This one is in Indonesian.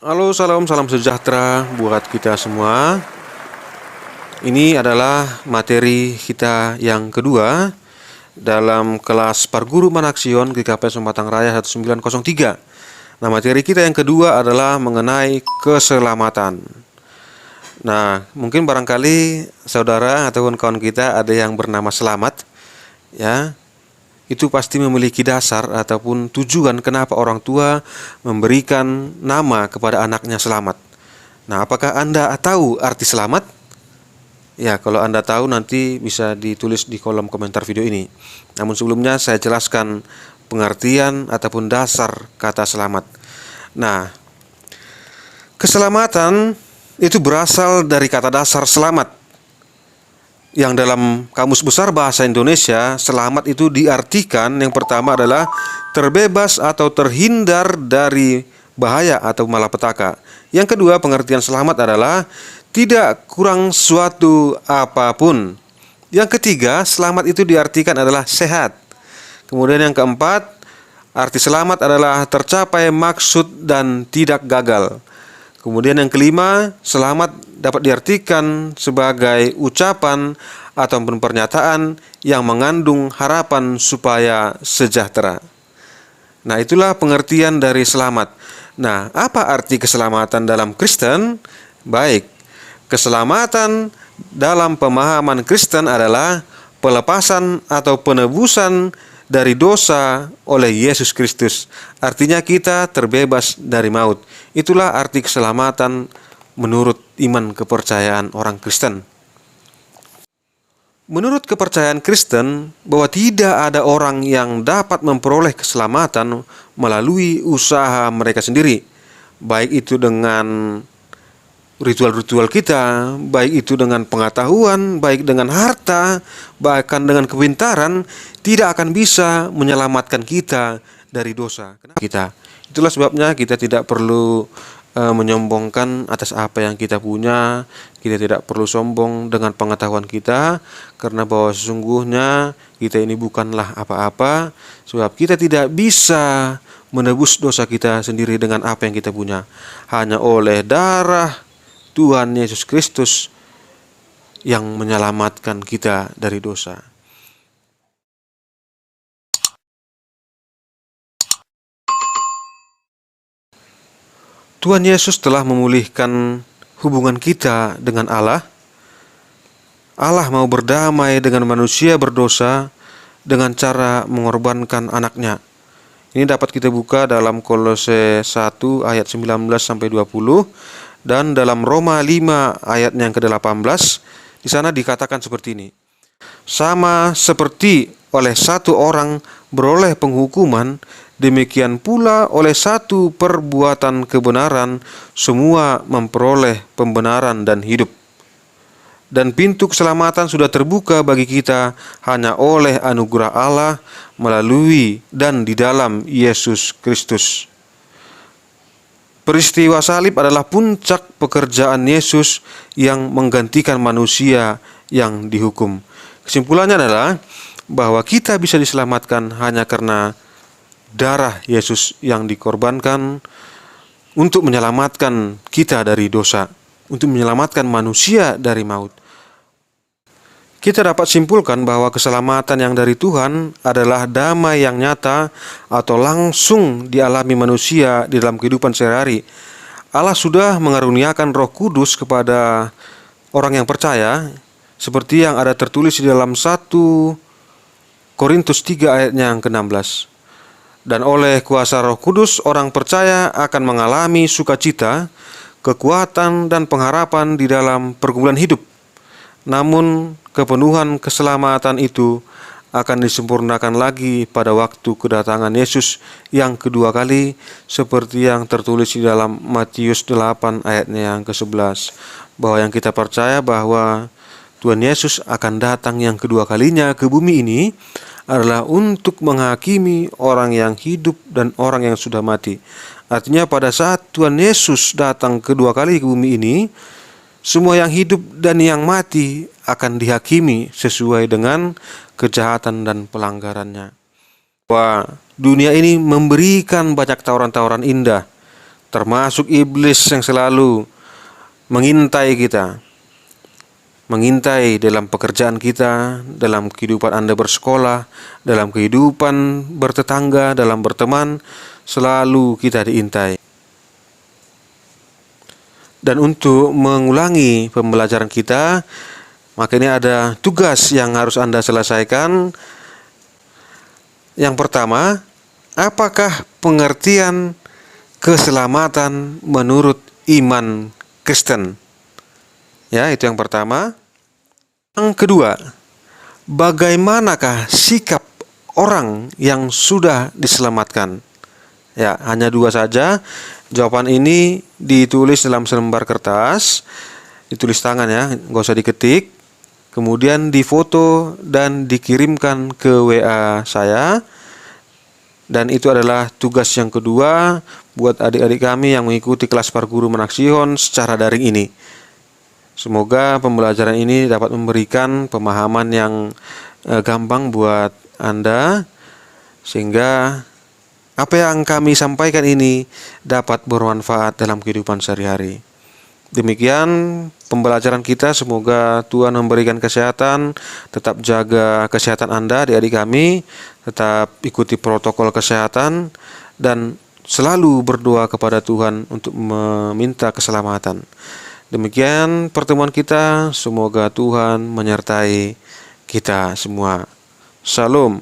Halo, salam sejahtera buat kita semua. Ini adalah materi kita yang kedua dalam kelas Parguru Manaksion GKP Sumatang Raya 1903. Nah, materi kita yang kedua adalah mengenai keselamatan. Nah, mungkin barangkali saudara ataupun kawan kita ada yang bernama Selamat, ya. Itu pasti memiliki dasar ataupun tujuan kenapa orang tua memberikan nama kepada anaknya Selamat. Nah, apakah Anda tahu arti selamat? Ya, kalau Anda tahu nanti bisa ditulis di kolom komentar video ini. Namun sebelumnya saya jelaskan pengertian ataupun dasar kata selamat. Nah, keselamatan itu berasal dari kata dasar selamat, yang dalam Kamus Besar Bahasa Indonesia, selamat itu diartikan yang pertama adalah terbebas atau terhindar dari bahaya atau malapetaka. Yang kedua, pengertian selamat adalah tidak kurang suatu apapun. Yang ketiga, selamat itu diartikan adalah sehat. Kemudian yang keempat, arti selamat adalah tercapai maksud dan tidak gagal. Kemudian yang kelima, selamat dapat diartikan sebagai ucapan ataupun pernyataan yang mengandung harapan supaya sejahtera. Nah, itulah pengertian dari selamat. Nah, apa arti keselamatan dalam Kristen? Baik, keselamatan dalam pemahaman Kristen adalah pelepasan atau penebusan dari dosa oleh Yesus Kristus. Artinya kita terbebas dari maut. Itulah arti keselamatan menurut iman kepercayaan orang Kristen. Menurut kepercayaan Kristen, bahwa tidak ada orang yang dapat memperoleh keselamatan melalui usaha mereka sendiri, baik itu dengan ritual-ritual kita, baik itu dengan pengetahuan, baik dengan harta, bahkan dengan kepintaran, tidak akan bisa menyelamatkan kita dari dosa kita. Itulah sebabnya kita tidak perlu menyombongkan atas apa yang kita punya. Kita tidak perlu sombong dengan pengetahuan kita, karena bahwa sesungguhnya kita ini bukanlah apa-apa, sebab kita tidak bisa menebus dosa kita sendiri dengan apa yang kita punya. Hanya oleh darah Tuhan Yesus Kristus yang menyelamatkan kita dari dosa. Tuhan Yesus telah memulihkan hubungan kita dengan Allah. Allah mau berdamai dengan manusia berdosa dengan cara mengorbankan anaknya. Ini dapat kita buka dalam Kolose 1 ayat 19-20 dan dalam Roma 5 ayat yang ke-18. Di sana dikatakan seperti ini. Sama seperti oleh satu orang beroleh penghukuman, demikian pula oleh satu perbuatan kebenaran semua memperoleh pembenaran dan hidup. Dan pintu keselamatan sudah terbuka bagi kita hanya oleh anugerah Allah melalui dan di dalam Yesus Kristus. Peristiwa salib adalah puncak pekerjaan Yesus yang menggantikan manusia yang dihukum. Kesimpulannya adalah bahwa kita bisa diselamatkan hanya karena darah Yesus yang dikorbankan untuk menyelamatkan kita dari dosa, untuk menyelamatkan manusia dari maut. Kita dapat simpulkan bahwa keselamatan yang dari Tuhan adalah damai yang nyata atau langsung dialami manusia di dalam kehidupan sehari-hari. Allah sudah mengaruniakan Roh Kudus kepada orang yang percaya, seperti yang ada tertulis di dalam 1 Korintus 3 ayatnya yang ke-16. Dan oleh kuasa Roh Kudus, orang percaya akan mengalami sukacita, kekuatan, dan pengharapan di dalam pergumulan hidup. Namun, kepenuhan keselamatan itu akan disempurnakan lagi pada waktu kedatangan Yesus yang kedua kali, seperti yang tertulis di dalam Matius 8 ayatnya yang ke-11. Bahwa yang kita percaya bahwa Tuhan Yesus akan datang yang kedua kalinya ke bumi ini adalah untuk menghakimi orang yang hidup dan orang yang sudah mati. Artinya pada saat Tuhan Yesus datang kedua kali ke bumi ini, semua yang hidup dan yang mati akan dihakimi sesuai dengan kejahatan dan pelanggarannya. Bahwa dunia ini memberikan banyak tawaran-tawaran indah, termasuk iblis yang selalu mengintai kita, mengintai dalam pekerjaan kita, dalam kehidupan Anda bersekolah, dalam kehidupan bertetangga, dalam berteman, selalu kita diintai. Dan untuk mengulangi pembelajaran kita, maka ini ada tugas yang harus Anda selesaikan. Yang pertama, apakah pengertian keselamatan menurut iman Kristen? Ya, itu yang pertama. Yang kedua, bagaimanakah sikap orang yang sudah diselamatkan? Ya, hanya dua saja. Jawaban ini ditulis dalam selembar kertas, ditulis tangan ya, nggak usah diketik. Kemudian difoto dan dikirimkan ke WA saya. Dan itu adalah tugas yang kedua buat adik-adik kami yang mengikuti kelas Parguru Menaksihon secara daring ini. Semoga pembelajaran ini dapat memberikan pemahaman yang gampang buat Anda, sehingga apa yang kami sampaikan ini dapat bermanfaat dalam kehidupan sehari-hari. Demikian pembelajaran kita, semoga Tuhan memberikan kesehatan, tetap jaga kesehatan Anda, adik-adik kami, tetap ikuti protokol kesehatan, dan selalu berdoa kepada Tuhan untuk meminta keselamatan. Demikian pertemuan kita, semoga Tuhan menyertai kita semua. Shalom.